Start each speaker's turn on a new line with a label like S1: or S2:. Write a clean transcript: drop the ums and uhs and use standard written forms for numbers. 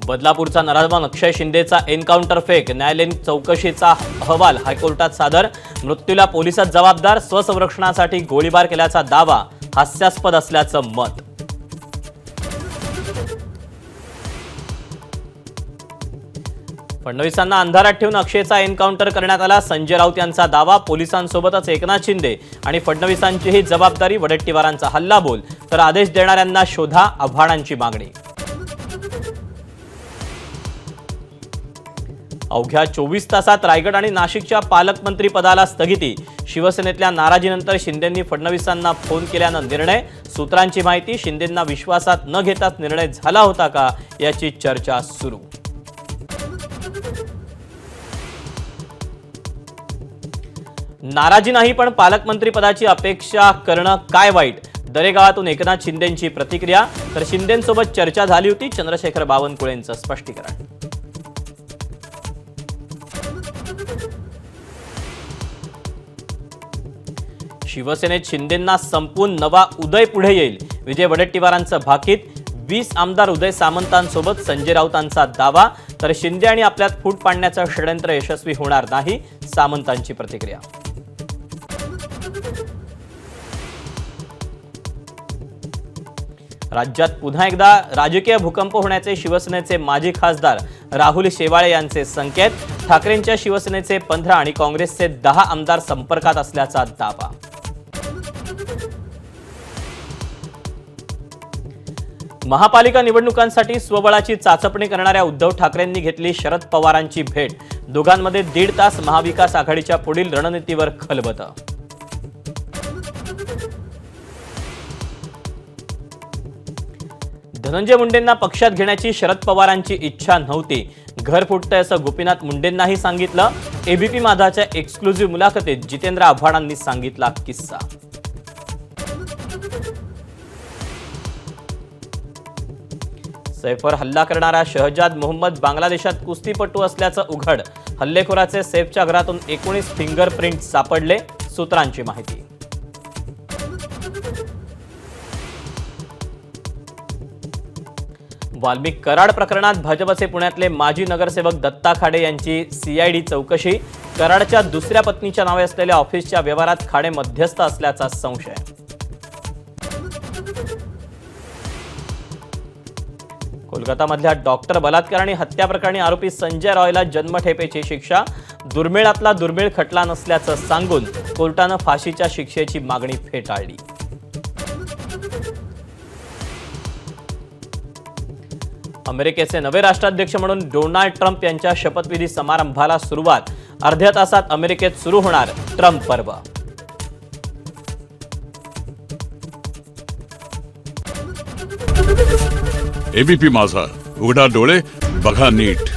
S1: बदलापूरचा नराधम अक्षय शिंदेचा encounter fake, न्यायालयीन चौकशीचा अहवाल हायकोर्टात सादर, मृत्यूला पोलिसच जबाबदार, स्वसंरक्षणासाठी गोळीबार केल्याचा दावा हास्यास्पद असल्याचं मत. फडणवीसांना अंधारात ठेवून अक्षयचा एन्काउंटर करण्यात आला, संजय राऊत यांचा दावा. पोलिसांसोबतच एकनाथ शिंदे आणि फडणवीसांचीही जबाबदारी, वडेट्टीवारांचा हल्लाबोल, तर आदेश देणाऱ्यांना शोधा, आव्हाडांची मागणी. अवघ्या 24 तासात रायगड आणि नाशिकच्या पालकमंत्री पदाला स्थगिती, शिवसेनेतल्या नाराजीनंतर शिंदेंनी फडणवीसांना फोन केल्यानं निर्णय. सूत्रांची माहिती, शिंदेंना विश्वासात न घेताच निर्णय झाला होता का याची चर्चा सुरू. नाराजी नाही पण पालकमंत्री पदाची अपेक्षा करणं काय वाईट, दरेगावातून एकनाथ शिंदेंची प्रतिक्रिया. तर शिंदेंसोबत चर्चा झाली होती, चंद्रशेखर बावनकुळेंचं स्पष्टीकरण. शिवसेनेत शिंदेंना संपून नवा उदय पुढे येईल, विजय वडेट्टीवारांचं भाकीत. 20 आमदार उदय सामंतांसोबत, संजय राऊतांचा दावा. तर शिंदे आणि आपल्यात फूट पाडण्याचं षडयंत्र यशस्वी होणार नाही, सामंतांची प्रतिक्रिया. राज्यात पुन्हा एकदा राजकीय भूकंप होण्याचे शिवसेनेचे माजी खासदार राहुल शेवाळे यांचे संकेत. ठाकरेंच्या शिवसेनेचे 15 आणि काँग्रेसचे 10 आमदार संपर्कात असल्याचा दावा. महापालिका निवडणुकांसाठी स्वबळाची चाचपणी करणाऱ्या उद्धव ठाकरेंनी घेतली शरद पवारांची भेट. दोघांमध्ये 1.5 तास महाविकास आघाडीच्या पुढील रणनीतीवर खलबतं. धनंजय मुंडेंना पक्षात घेण्याची शरद पवारांची इच्छा नव्हती, घर फुटतंय असं गोपीनाथ मुंडेंनाही सांगितलं. एबीपी माझाच्या एक्सक्लुझिव्ह मुलाखतीत जितेंद्र आव्हाडांनी सांगितला किस्सा. सैफवर हल्ला करणारा शहजाद मोहम्मद बांगलादेशात कुस्तीपटू असल्याचं उघड. हल्लेखोराचे सैफच्या घरातून 19 फिंगरप्रिंट सापडले, सूत्रांची माहिती. वाल्मिक कराड प्रकरणात भाजपचे पुण्यातले माजी नगरसेवक दत्ता खाडे यांची सीआयडी चौकशी. कराडच्या दुसऱ्या पत्नीच्या नावे असलेल्या ऑफिसच्या व्यवहारात खाडे मध्यस्थ असल्याचा संशय. कोलकातामधल्या डॉक्टर बलात्कार आणि हत्या प्रकरणी आरोपी संजय रॉयला जन्मठेपेची शिक्षा. दुर्मिळातला दुर्मिळ खटला नसल्याचं सांगून कोर्टानं फाशीच्या शिक्षेची मागणी फेटाळली. अमेरिकेचे नवे राष्ट्राध्यक्ष म्हणून डोनाल्ड ट्रम्प यांच्या शपथविधी समारंभाला सुरुवात. अर्ध्या तासात अमेरिकेत सुरू होणार ट्रम्प पर्व.
S2: एबीपी माझा, उघडा डोळे बघा नीट.